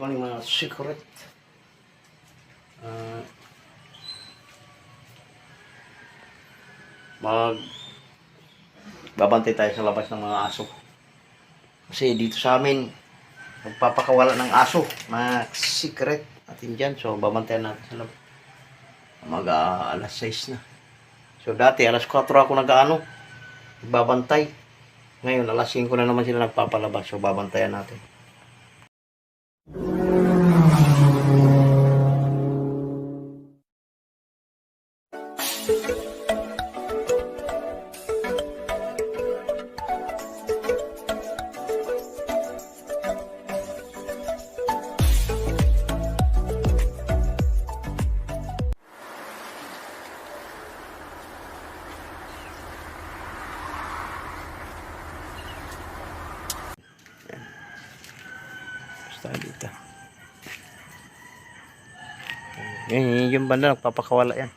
Paano yung mga secret? Uh, babantay tayo sa labas ng mga aso. Kasi dito sa amin, magpapakawala ng aso. Mga secret natin dyan. So, babantayan natin sa labas. Alas 6 na. So, dati alas 4 ako babantay. Ngayon, alas 5 na naman sila nagpapalabas. So, babantayan natin. Basta dito. Yan, yung banda nagpapakawala yan.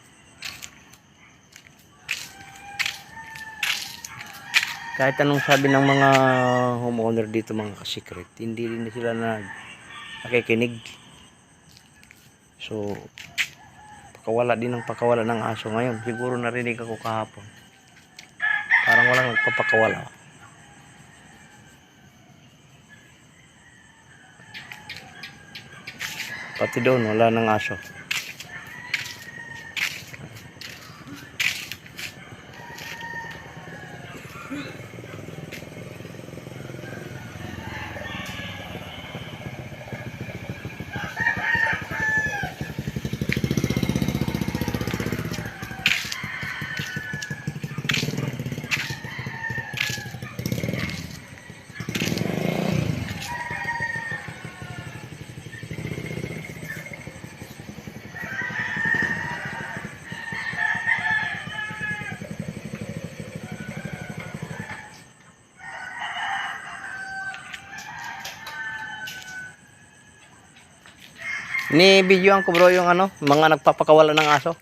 Kahit anong sabi ng mga homeowner dito, mga ka-secret, hindi rin sila nakikinig. So, pakawala din ng pakawala ng aso ngayon. Siguro narinig ako kahapon. Parang walang nagpapakawala. Pati doon, wala ng aso. Ni-videoan ko bro yung mga nagpapakawala ng aso.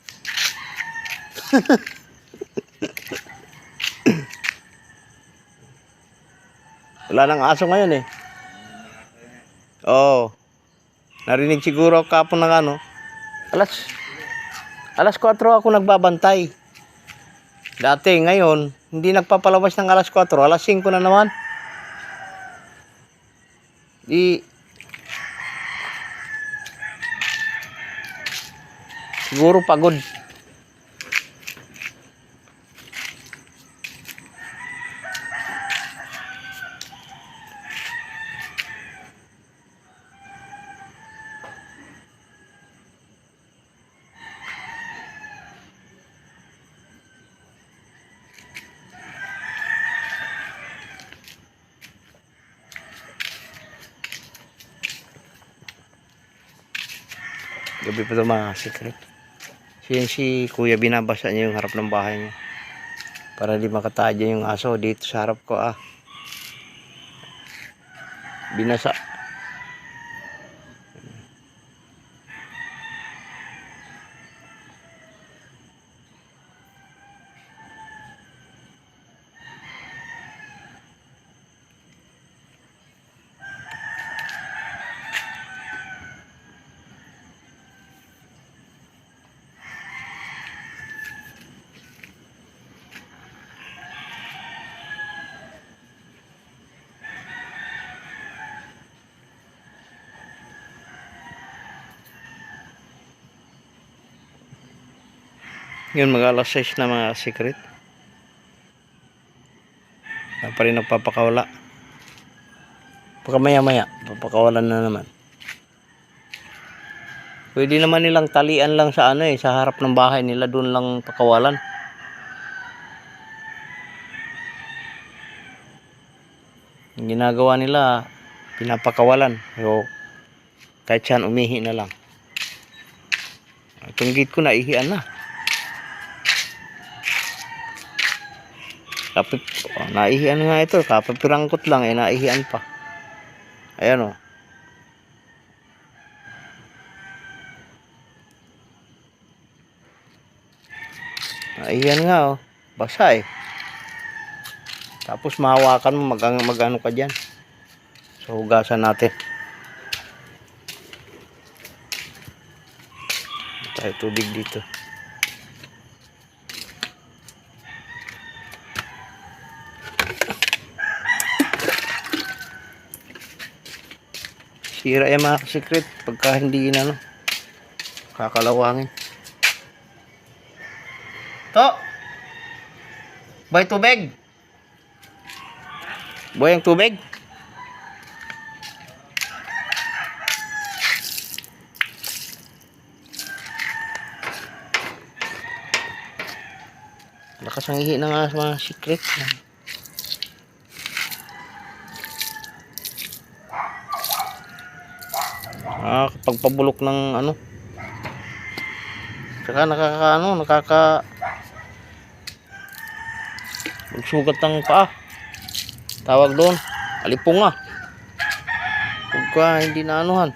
Wala nang aso ngayon eh. Oo. Narinig siguro kapon ng alas 4 ako nagbabantay. Dati, ngayon, hindi nagpapalabas ng alas 4, alas 5 na naman. Siguro pagod. Gabi pa ito mga secret. Si kuya binabasa niya yung harap ng bahay niya. Para di makatadya yung aso dito sa harap ko Binasa. Yun, mag-alas 6 na mga secret. Pa rin nagpapakawala. Pagka maya papakawalan na naman. Pwede naman nilang talian lang sa sa harap ng bahay nila, doon lang pakawalan. Yung ginagawa nila, pinapakawalan. So, kahit saan umihi na lang. Itong gate ko naihian na. Naihian nga ito, kapapirangkot lang naihian pa. Ayan o. Naihian nga basa Tapos mahawakan mo, magano ka dyan. So hugasan natin. Tayo tubig dito. Sira yung mga secret pagka hindi na kakalawangin. To! Boy, tubig! Boy, ang tubig! Lakas ang ihi ng mga secret. Kapag pabulok ng saka magsugat ng paa. Tawag doon, alipunga. Pagka hindi na anuhan.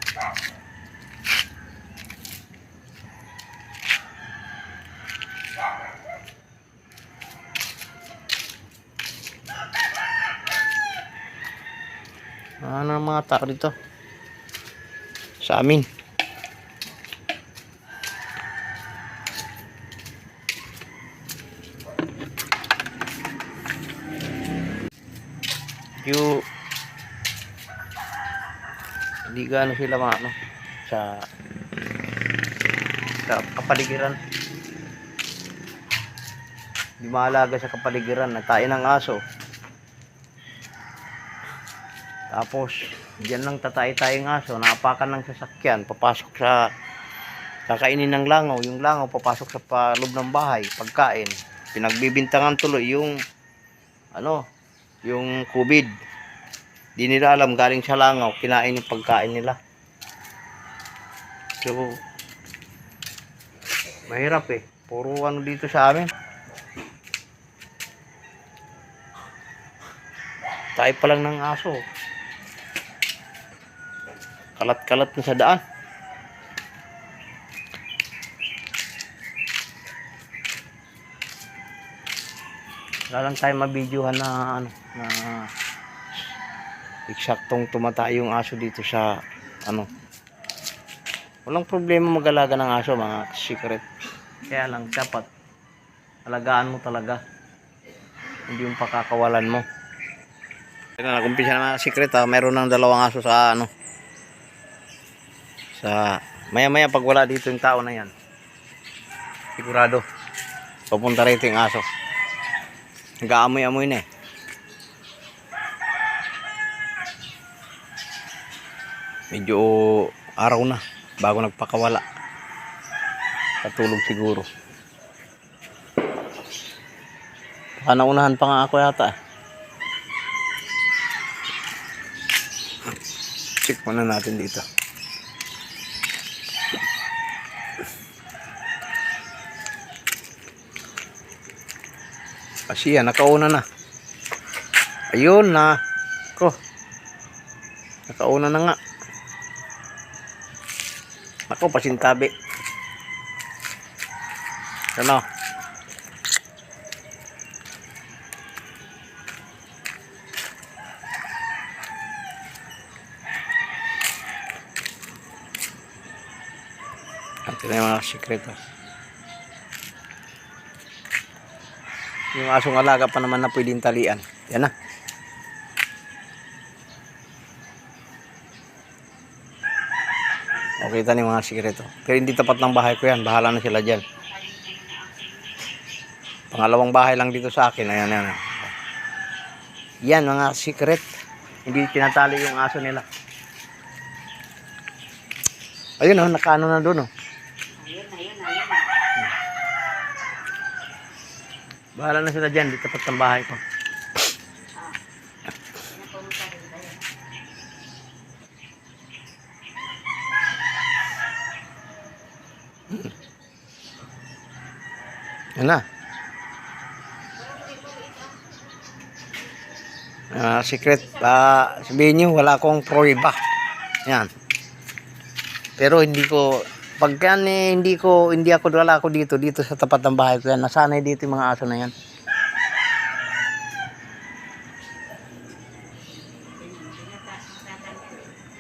Ano ang mga tao dito sa amin? Hindi gaano sila sa kapaligiran. Hindi maalaga sa kapaligiran. Nagtain ng aso. Tapos diyan lang tatay-tayong aso, naapakan ng sasakyan, papasok sa kakainin ng langaw. Yung langaw papasok sa loob ng bahay, pagkain. Pinagbibintangan tuloy yung yung COVID. Di nila alam galing sa langaw, kinain yung pagkain nila. So mahirap puro dito sa amin. Tayo pa lang ng aso. Kalat-kalat na sa daan. Wala lang tayo mabidyohan na eksaktong tumatay yung aso dito sa Walang problema mag-alaga ng aso, mga secret. Kaya lang dapat alagaan mo talaga. Hindi yung pakakawalan mo. Nagumpisa na mga secret mayroon ng 2 aso sa maya-maya pag wala dito yung tao na yan. Sigurado pupunta rito yung aso. Nag-aamoy-amoy na Medyo araw na bago nagpakawala. Patulog siguro. Baka naunahan pa nga ako yata. Check muna natin dito. Kasi nakauna na. Ayun na. Nakauna na nga. Ako, pasintabi. Ano? Ito na yung mga sikreto. Yung asong alaga pa naman na pwedeng talian. Yan na. Okay, ito na yung mga sikreto. Pero hindi tapat ng bahay ko yan. Bahala na sila dyan. Pangalawang bahay lang dito sa akin. Ayan, yan. Yan, mga secret. Hindi tinatali yung aso nila. Ayun nakaano na doon Ayun. Bahala na sila dyan. Dito tapat ng bahay ko. Yan na. Secret. Sabihin nyo, wala akong pruweba. Yan. Pero hindi ko, pagka hindi ako dito sa tapat ng bahay ko yan. Nasanay dito yung mga aso na yan.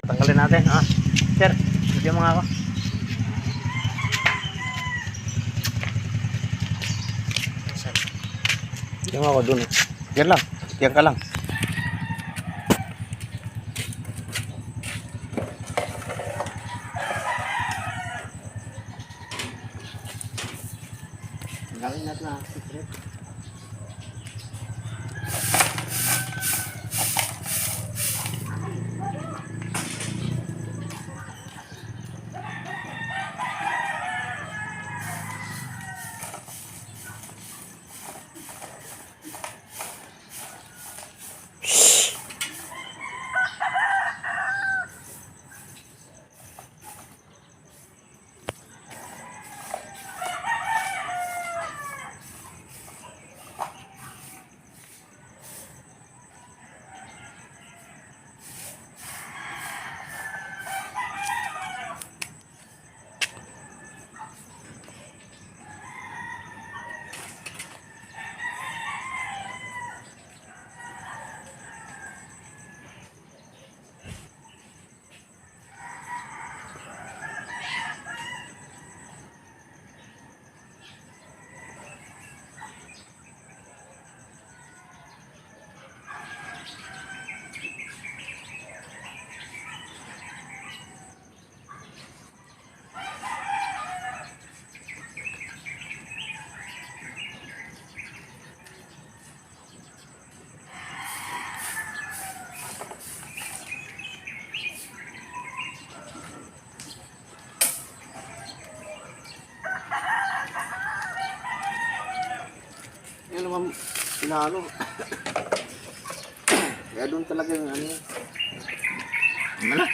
Tanggalin natin. Sir, bigyan mo nga ako. Yung ako dun. Yan lang. Yan ka lang. Gawin natin na secret. Yan naman, pinalo. Kaya doon talaga yung ano. Ano na?